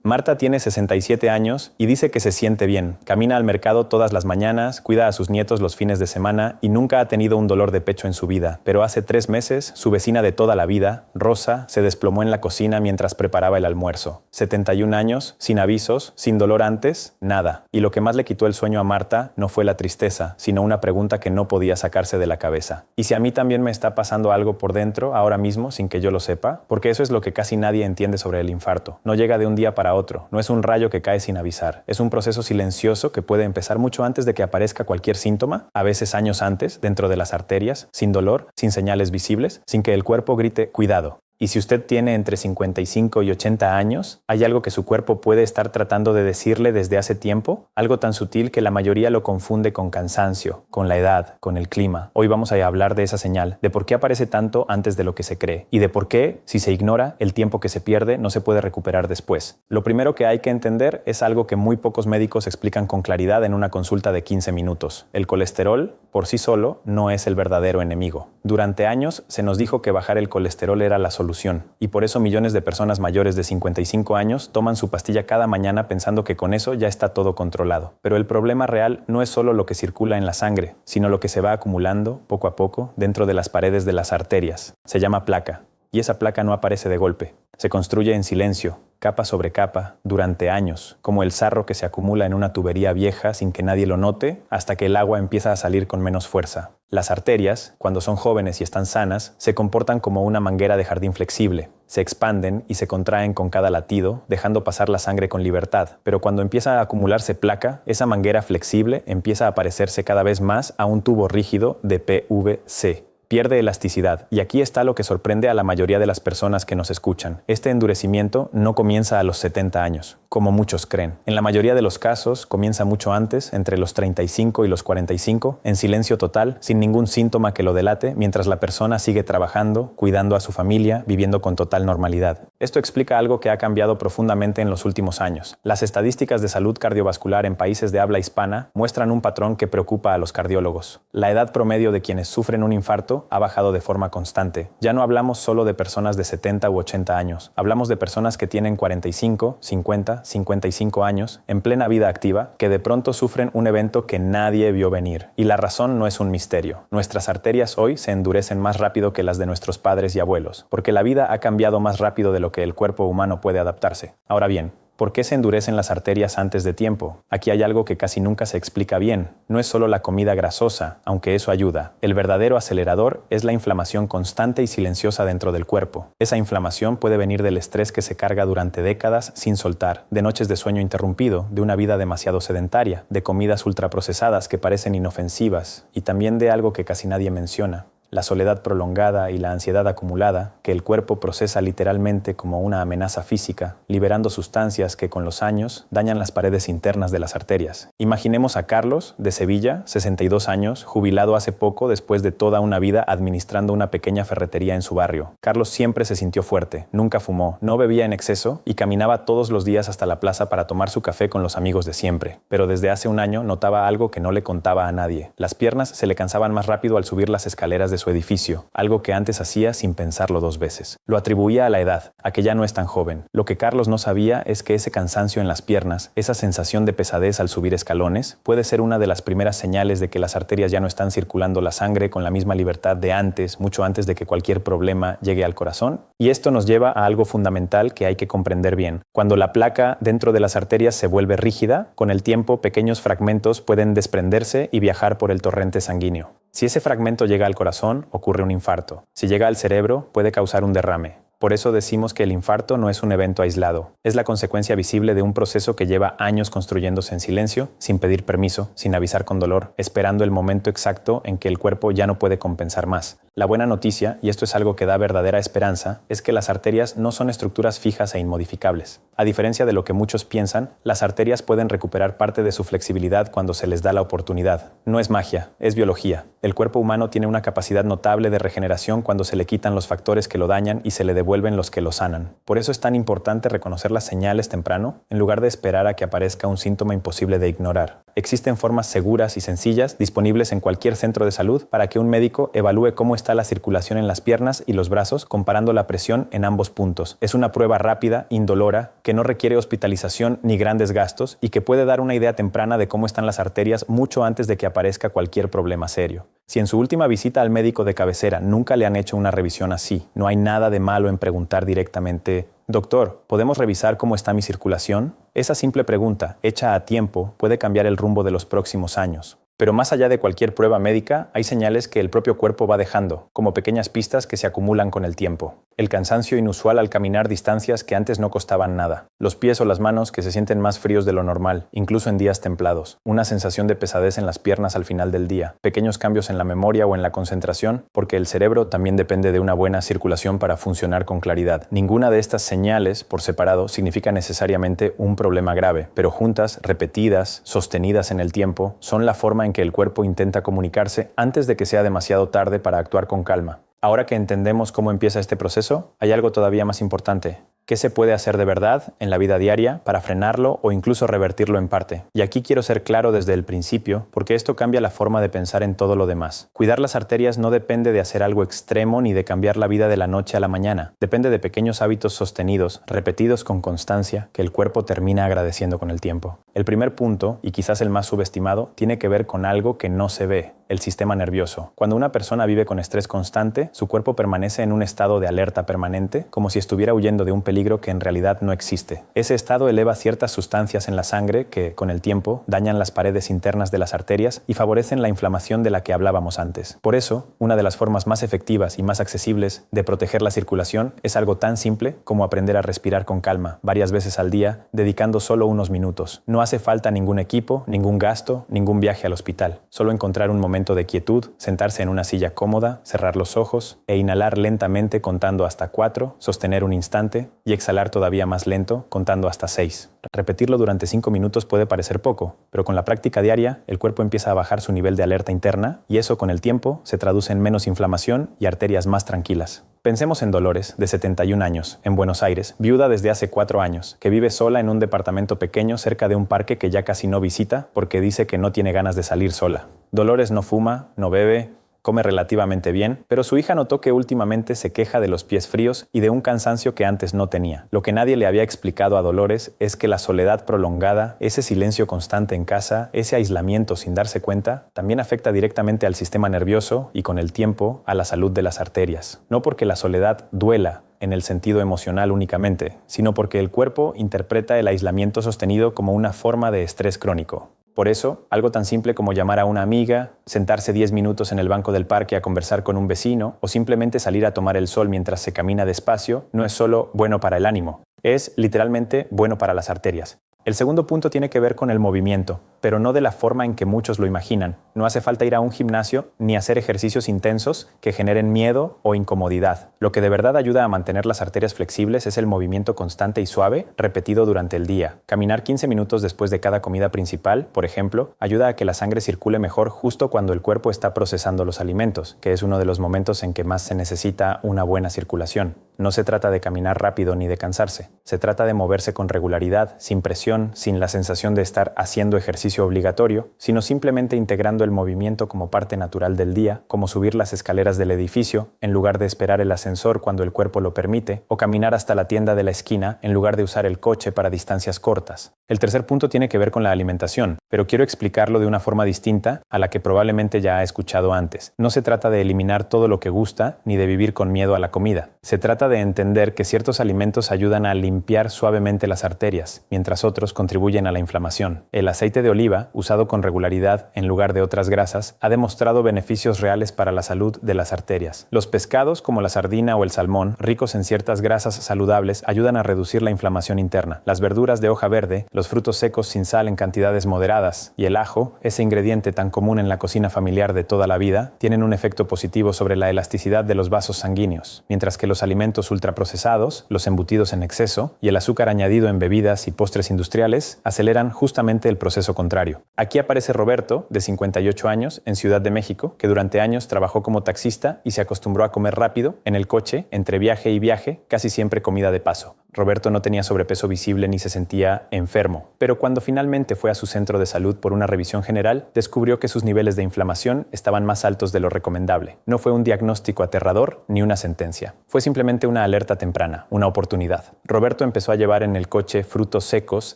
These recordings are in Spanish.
Marta tiene 67 años y dice que se siente bien. Camina al mercado todas las mañanas, cuida a sus nietos los fines de semana y nunca ha tenido un dolor de pecho en su vida. Pero hace 3 meses, su vecina de toda la vida, Rosa, se desplomó en la cocina mientras preparaba el almuerzo. 71 años, sin avisos, sin dolor antes, nada. Y lo que más le quitó el sueño a Marta no fue la tristeza, sino una pregunta que no podía sacarse de la cabeza. ¿Y si a mí también me está pasando algo por dentro, ahora mismo, sin que yo lo sepa? Porque eso es lo que casi nadie entiende sobre el infarto. No llega de un día para otro, no es un rayo que cae sin avisar. Es un proceso silencioso que puede empezar mucho antes de que aparezca cualquier síntoma, a veces años antes, dentro de las arterias, sin dolor, sin señales visibles, sin que el cuerpo grite «cuidado». Y si usted tiene entre 55 y 80 años, ¿hay algo que su cuerpo puede estar tratando de decirle desde hace tiempo? Algo tan sutil que la mayoría lo confunde con cansancio, con la edad, con el clima. Hoy vamos a hablar de esa señal, de por qué aparece tanto antes de lo que se cree, y de por qué, si se ignora, el tiempo que se pierde no se puede recuperar después. Lo primero que hay que entender es algo que muy pocos médicos explican con claridad en una consulta de 15 minutos. El colesterol, por sí solo, no es el verdadero enemigo. Durante años se nos dijo que bajar el colesterol era la solución, y por eso millones de personas mayores de 55 años toman su pastilla cada mañana pensando que con eso ya está todo controlado. Pero el problema real no es solo lo que circula en la sangre, sino lo que se va acumulando poco a poco dentro de las paredes de las arterias. Se llama placa, y esa placa no aparece de golpe. Se construye en silencio, capa sobre capa, durante años, como el sarro que se acumula en una tubería vieja sin que nadie lo note, hasta que el agua empieza a salir con menos fuerza. Las arterias, cuando son jóvenes y están sanas, se comportan como una manguera de jardín flexible. Se expanden y se contraen con cada latido, dejando pasar la sangre con libertad. Pero cuando empieza a acumularse placa, esa manguera flexible empieza a parecerse cada vez más a un tubo rígido de PVC. Pierde elasticidad, y aquí está lo que sorprende a la mayoría de las personas que nos escuchan. Este endurecimiento no comienza a los 70 años, como muchos creen. En la mayoría de los casos comienza mucho antes, entre los 35 y los 45, en silencio total, sin ningún síntoma que lo delate, mientras la persona sigue trabajando, cuidando a su familia, viviendo con total normalidad. Esto explica algo que ha cambiado profundamente en los últimos años. Las estadísticas de salud cardiovascular en países de habla hispana muestran un patrón que preocupa a los cardiólogos. La edad promedio de quienes sufren un infarto ha bajado de forma constante. Ya no hablamos solo de personas de 70 u 80 años. Hablamos de personas que tienen 45, 50, 55 años, en plena vida activa, que de pronto sufren un evento que nadie vio venir. Y la razón no es un misterio. Nuestras arterias hoy se endurecen más rápido que las de nuestros padres y abuelos, porque la vida ha cambiado más rápido de lo que el cuerpo humano puede adaptarse. Ahora bien, ¿por qué se endurecen las arterias antes de tiempo? Aquí hay algo que casi nunca se explica bien. No es solo la comida grasosa, aunque eso ayuda. El verdadero acelerador es la inflamación constante y silenciosa dentro del cuerpo. Esa inflamación puede venir del estrés que se carga durante décadas sin soltar, de noches de sueño interrumpido, de una vida demasiado sedentaria, de comidas ultraprocesadas que parecen inofensivas, y también de algo que casi nadie menciona: la soledad prolongada y la ansiedad acumulada, que el cuerpo procesa literalmente como una amenaza física, liberando sustancias que con los años dañan las paredes internas de las arterias. Imaginemos a Carlos, de Sevilla, 62 años, jubilado hace poco después de toda una vida administrando una pequeña ferretería en su barrio. Carlos siempre se sintió fuerte, nunca fumó, no bebía en exceso y caminaba todos los días hasta la plaza para tomar su café con los amigos de siempre. Pero desde hace un año notaba algo que no le contaba a nadie. Las piernas se le cansaban más rápido al subir las escaleras de su edificio, algo que antes hacía sin pensarlo 2 veces. Lo atribuía a la edad, a que ya no es tan joven. Lo que Carlos no sabía es que ese cansancio en las piernas, esa sensación de pesadez al subir escalones, puede ser una de las primeras señales de que las arterias ya no están circulando la sangre con la misma libertad de antes, mucho antes de que cualquier problema llegue al corazón. Y esto nos lleva a algo fundamental que hay que comprender bien. Cuando la placa dentro de las arterias se vuelve rígida, con el tiempo pequeños fragmentos pueden desprenderse y viajar por el torrente sanguíneo. Si ese fragmento llega al corazón, ocurre un infarto. Si llega al cerebro, puede causar un derrame. Por eso decimos que el infarto no es un evento aislado. Es la consecuencia visible de un proceso que lleva años construyéndose en silencio, sin pedir permiso, sin avisar con dolor, esperando el momento exacto en que el cuerpo ya no puede compensar más. La buena noticia, y esto es algo que da verdadera esperanza, es que las arterias no son estructuras fijas e inmodificables. A diferencia de lo que muchos piensan, las arterias pueden recuperar parte de su flexibilidad cuando se les da la oportunidad. No es magia, es biología. El cuerpo humano tiene una capacidad notable de regeneración cuando se le quitan los factores que lo dañan y se le devuelven los que lo sanan. Por eso es tan importante reconocer las señales temprano, en lugar de esperar a que aparezca un síntoma imposible de ignorar. existen formas seguras y sencillas disponibles en cualquier centro de salud para que un médico evalúe cómo está la circulación en las piernas y los brazos comparando la presión en ambos puntos. Es una prueba rápida, indolora, que no requiere hospitalización ni grandes gastos y que puede dar una idea temprana de cómo están las arterias mucho antes de que aparezca cualquier problema serio. Si en su última visita al médico de cabecera nunca le han hecho una revisión así, no hay nada de malo en preguntar directamente: «Doctor, ¿podemos revisar cómo está mi circulación?». Esa simple pregunta, hecha a tiempo, puede cambiar el rumbo de los próximos años. Pero más allá de cualquier prueba médica, hay señales que el propio cuerpo va dejando, como pequeñas pistas que se acumulan con el tiempo. El cansancio inusual al caminar distancias que antes no costaban nada. Los pies o las manos que se sienten más fríos de lo normal, incluso en días templados. Una sensación de pesadez en las piernas al final del día. Pequeños cambios en la memoria o en la concentración, porque el cerebro también depende de una buena circulación para funcionar con claridad. Ninguna de estas señales, por separado, significa necesariamente un problema grave, pero juntas, repetidas, sostenidas en el tiempo, son la forma en que el cuerpo intenta comunicarse antes de que sea demasiado tarde para actuar con calma. Ahora que entendemos cómo empieza este proceso, hay algo todavía más importante. ¿Qué se puede hacer de verdad en la vida diaria para frenarlo o incluso revertirlo en parte? Y aquí quiero ser claro desde el principio, porque esto cambia la forma de pensar en todo lo demás. Cuidar las arterias no depende de hacer algo extremo ni de cambiar la vida de la noche a la mañana. Depende de pequeños hábitos sostenidos, repetidos con constancia, que el cuerpo termina agradeciendo con el tiempo. El primer punto, y quizás el más subestimado, tiene que ver con algo que no se ve: el sistema nervioso. Cuando una persona vive con estrés constante, su cuerpo permanece en un estado de alerta permanente, como si estuviera huyendo de un peligro que en realidad no existe. Ese estado eleva ciertas sustancias en la sangre que, con el tiempo, dañan las paredes internas de las arterias y favorecen la inflamación de la que hablábamos antes. Por eso, una de las formas más efectivas y más accesibles de proteger la circulación es algo tan simple como aprender a respirar con calma, varias veces al día, dedicando solo unos minutos. No hace falta ningún equipo, ningún gasto, ningún viaje al hospital. Solo encontrar un momento de quietud, sentarse en una silla cómoda, cerrar los ojos e inhalar lentamente contando hasta 4, sostener un instante y exhalar todavía más lento contando hasta 6. Repetirlo durante 5 minutos puede parecer poco, pero con la práctica diaria el cuerpo empieza a bajar su nivel de alerta interna y eso con el tiempo se traduce en menos inflamación y arterias más tranquilas. Pensemos en Dolores, de 71 años, en Buenos Aires, viuda desde hace 4 años, que vive sola en un departamento pequeño cerca de un parque que ya casi no visita porque dice que no tiene ganas de salir sola. Dolores no fuma, no bebe, come relativamente bien, pero su hija notó que últimamente se queja de los pies fríos y de un cansancio que antes no tenía. Lo que nadie le había explicado a Dolores es que la soledad prolongada, ese silencio constante en casa, ese aislamiento sin darse cuenta, también afecta directamente al sistema nervioso y con el tiempo a la salud de las arterias. No porque la soledad duela en el sentido emocional únicamente, sino porque el cuerpo interpreta el aislamiento sostenido como una forma de estrés crónico. Por eso, algo tan simple como llamar a una amiga, sentarse 10 minutos en el banco del parque a conversar con un vecino o simplemente salir a tomar el sol mientras se camina despacio no es solo bueno para el ánimo, es literalmente bueno para las arterias. El segundo punto tiene que ver con el movimiento, pero no de la forma en que muchos lo imaginan. No hace falta ir a un gimnasio ni hacer ejercicios intensos que generen miedo o incomodidad. Lo que de verdad ayuda a mantener las arterias flexibles es el movimiento constante y suave, repetido durante el día. Caminar 15 minutos después de cada comida principal, por ejemplo, ayuda a que la sangre circule mejor justo cuando el cuerpo está procesando los alimentos, que es uno de los momentos en que más se necesita una buena circulación. No se trata de caminar rápido ni de cansarse. Se trata de moverse con regularidad, sin presión, sin la sensación de estar haciendo ejercicio obligatorio, sino simplemente integrando el movimiento como parte natural del día, como subir las escaleras del edificio en lugar de esperar el ascensor cuando el cuerpo lo permite, o caminar hasta la tienda de la esquina en lugar de usar el coche para distancias cortas. El tercer punto tiene que ver con la alimentación, pero quiero explicarlo de una forma distinta a la que probablemente ya ha escuchado antes. No se trata de eliminar todo lo que gusta ni de vivir con miedo a la comida. Se trata de entender que ciertos alimentos ayudan a limpiar suavemente las arterias, mientras otros contribuyen a la inflamación. El aceite de oliva, usado con regularidad en lugar de otras grasas, ha demostrado beneficios reales para la salud de las arterias. Los pescados, como la sardina o el salmón, ricos en ciertas grasas saludables, ayudan a reducir la inflamación interna. Las verduras de hoja verde, los frutos secos sin sal en cantidades moderadas y el ajo, ese ingrediente tan común en la cocina familiar de toda la vida, tienen un efecto positivo sobre la elasticidad de los vasos sanguíneos, mientras que los alimentos ultraprocesados, los embutidos en exceso y el azúcar añadido en bebidas y postres industriales aceleran justamente el proceso contrario. Aquí aparece Roberto, de 58 años, en Ciudad de México, que durante años trabajó como taxista y se acostumbró a comer rápido, en el coche, entre viaje y viaje, casi siempre comida de paso. Roberto no tenía sobrepeso visible ni se sentía enfermo, pero cuando finalmente fue a su centro de salud por una revisión general, descubrió que sus niveles de inflamación estaban más altos de lo recomendable. No fue un diagnóstico aterrador ni una sentencia. Fue simplemente una alerta temprana, una oportunidad. Roberto empezó a llevar en el coche frutos secos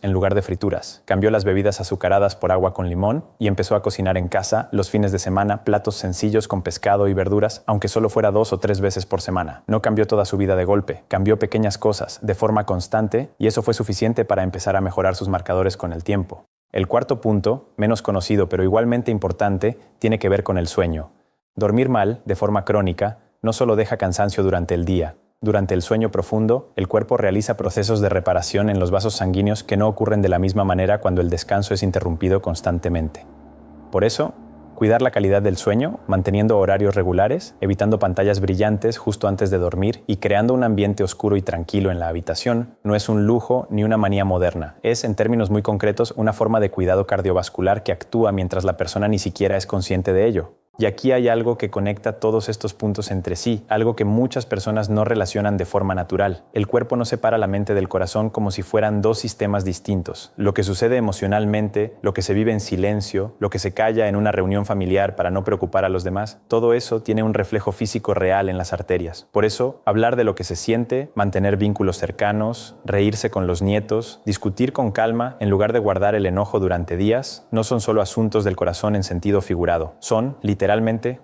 en lugar de frituras, cambió las bebidas azucaradas por agua con limón y empezó a cocinar en casa los fines de semana platos sencillos con pescado y verduras, aunque solo fuera 2 o 3 veces por semana. No cambió toda su vida de golpe, cambió pequeñas cosas, de forma constante, y eso fue suficiente para empezar a mejorar sus marcadores con el tiempo. El cuarto punto, menos conocido pero igualmente importante, tiene que ver con el sueño. Dormir mal, de forma crónica, no solo deja cansancio durante el día. Durante el sueño profundo, el cuerpo realiza procesos de reparación en los vasos sanguíneos que no ocurren de la misma manera cuando el descanso es interrumpido constantemente. Por eso, cuidar la calidad del sueño, manteniendo horarios regulares, evitando pantallas brillantes justo antes de dormir y creando un ambiente oscuro y tranquilo en la habitación, no es un lujo ni una manía moderna. Es, en términos muy concretos, una forma de cuidado cardiovascular que actúa mientras la persona ni siquiera es consciente de ello. Y aquí hay algo que conecta todos estos puntos entre sí, algo que muchas personas no relacionan de forma natural. El cuerpo no separa la mente del corazón como si fueran dos sistemas distintos. Lo que sucede emocionalmente, lo que se vive en silencio, lo que se calla en una reunión familiar para no preocupar a los demás, todo eso tiene un reflejo físico real en las arterias. Por eso, hablar de lo que se siente, mantener vínculos cercanos, reírse con los nietos, discutir con calma en lugar de guardar el enojo durante días, no son solo asuntos del corazón en sentido figurado, son, literalmente,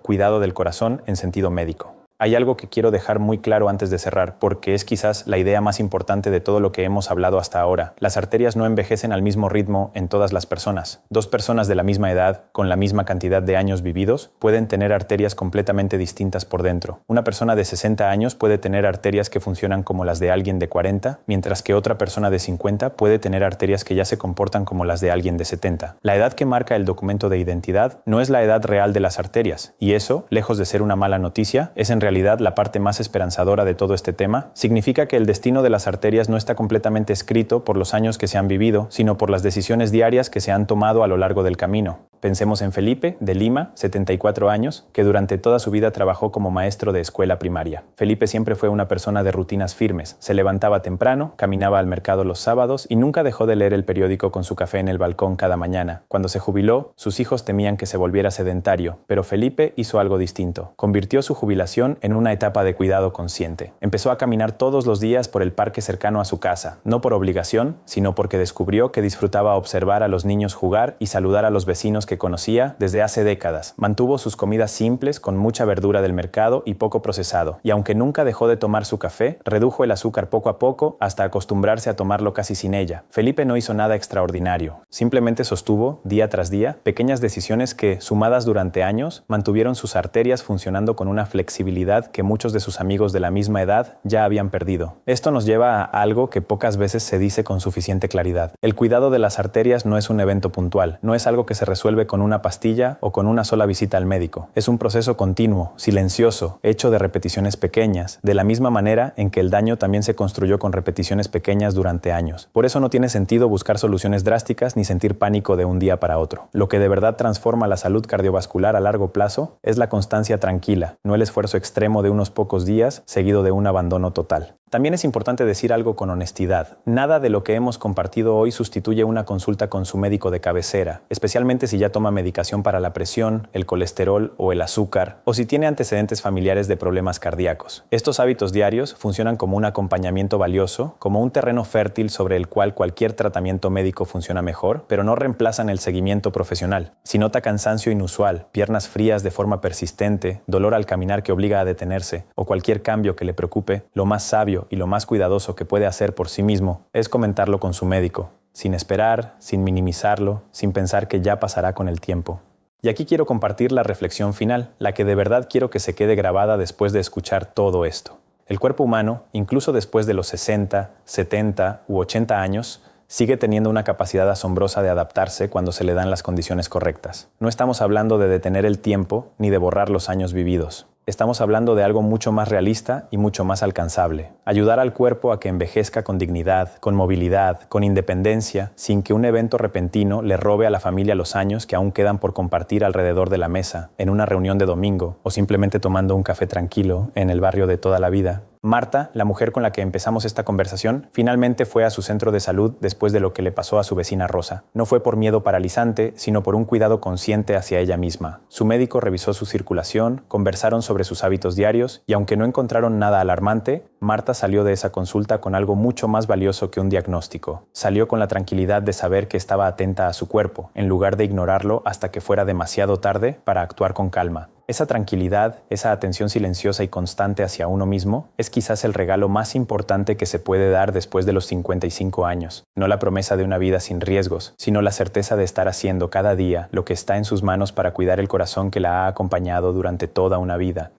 cuidado del corazón en sentido médico. Hay algo que quiero dejar muy claro antes de cerrar, porque es quizás la idea más importante de todo lo que hemos hablado hasta ahora. Las arterias no envejecen al mismo ritmo en todas las personas. 2 personas de la misma edad, con la misma cantidad de años vividos, pueden tener arterias completamente distintas por dentro. Una persona de 60 años puede tener arterias que funcionan como las de alguien de 40, mientras que otra persona de 50 puede tener arterias que ya se comportan como las de alguien de 70. La edad que marca el documento de identidad no es la edad real de las arterias, y eso, lejos de ser una mala noticia, es en realidad la parte más esperanzadora de todo este tema. Significa que el destino de las arterias no está completamente escrito por los años que se han vivido, sino por las decisiones diarias que se han tomado a lo largo del camino. Pensemos en Felipe, de Lima, 74 años, que durante toda su vida trabajó como maestro de escuela primaria. Felipe siempre fue una persona de rutinas firmes. Se levantaba temprano, caminaba al mercado los sábados y nunca dejó de leer el periódico con su café en el balcón cada mañana. Cuando se jubiló, sus hijos temían que se volviera sedentario, pero Felipe hizo algo distinto. Convirtió su jubilación en una etapa de cuidado consciente. Empezó a caminar todos los días por el parque cercano a su casa, no por obligación, sino porque descubrió que disfrutaba observar a los niños jugar y saludar a los vecinos que conocía desde hace décadas. Mantuvo sus comidas simples con mucha verdura del mercado y poco procesado, y aunque nunca dejó de tomar su café, redujo el azúcar poco a poco hasta acostumbrarse a tomarlo casi sin ella. Felipe no hizo nada extraordinario, simplemente sostuvo, día tras día, pequeñas decisiones que, sumadas durante años, mantuvieron sus arterias funcionando con una flexibilidad que muchos de sus amigos de la misma edad ya habían perdido. Esto nos lleva a algo que pocas veces se dice con suficiente claridad. El cuidado de las arterias no es un evento puntual, no es algo que se resuelve con una pastilla o con una sola visita al médico. Es un proceso continuo, silencioso, hecho de repeticiones pequeñas, de la misma manera en que el daño también se construyó con repeticiones pequeñas durante años. Por eso no tiene sentido buscar soluciones drásticas ni sentir pánico de un día para otro. Lo que de verdad transforma la salud cardiovascular a largo plazo es la constancia tranquila, no el esfuerzo extremo de unos pocos días seguido de un abandono total. También es importante decir algo con honestidad. Nada de lo que hemos compartido hoy sustituye una consulta con su médico de cabecera, especialmente si ya toma medicación para la presión, el colesterol o el azúcar, o si tiene antecedentes familiares de problemas cardíacos. Estos hábitos diarios funcionan como un acompañamiento valioso, como un terreno fértil sobre el cual cualquier tratamiento médico funciona mejor, pero no reemplazan el seguimiento profesional. Si nota cansancio inusual, piernas frías de forma persistente, dolor al caminar que obliga a detenerse, o cualquier cambio que le preocupe, lo más sabio y lo más cuidadoso que puede hacer por sí mismo es comentarlo con su médico, sin esperar, sin minimizarlo, sin pensar que ya pasará con el tiempo. Y aquí quiero compartir la reflexión final, la que de verdad quiero que se quede grabada después de escuchar todo esto. El cuerpo humano, incluso después de los 60, 70 u 80 años, sigue teniendo una capacidad asombrosa de adaptarse cuando se le dan las condiciones correctas. No estamos hablando de detener el tiempo ni de borrar los años vividos. Estamos hablando de algo mucho más realista y mucho más alcanzable. Ayudar al cuerpo a que envejezca con dignidad, con movilidad, con independencia, sin que un evento repentino le robe a la familia los años que aún quedan por compartir alrededor de la mesa, en una reunión de domingo o simplemente tomando un café tranquilo en el barrio de toda la vida. Marta, la mujer con la que empezamos esta conversación, finalmente fue a su centro de salud después de lo que le pasó a su vecina Rosa. No fue por miedo paralizante, sino por un cuidado consciente hacia ella misma. Su médico revisó su circulación, conversaron sobre sus hábitos diarios y aunque no encontraron nada alarmante, Marta salió de esa consulta con algo mucho más valioso que un diagnóstico. Salió con la tranquilidad de saber que estaba atenta a su cuerpo, en lugar de ignorarlo hasta que fuera demasiado tarde para actuar con calma. Esa tranquilidad, esa atención silenciosa y constante hacia uno mismo, es quizás el regalo más importante que se puede dar después de los 55 años. No la promesa de una vida sin riesgos, sino la certeza de estar haciendo cada día lo que está en sus manos para cuidar el corazón que la ha acompañado durante toda una vida.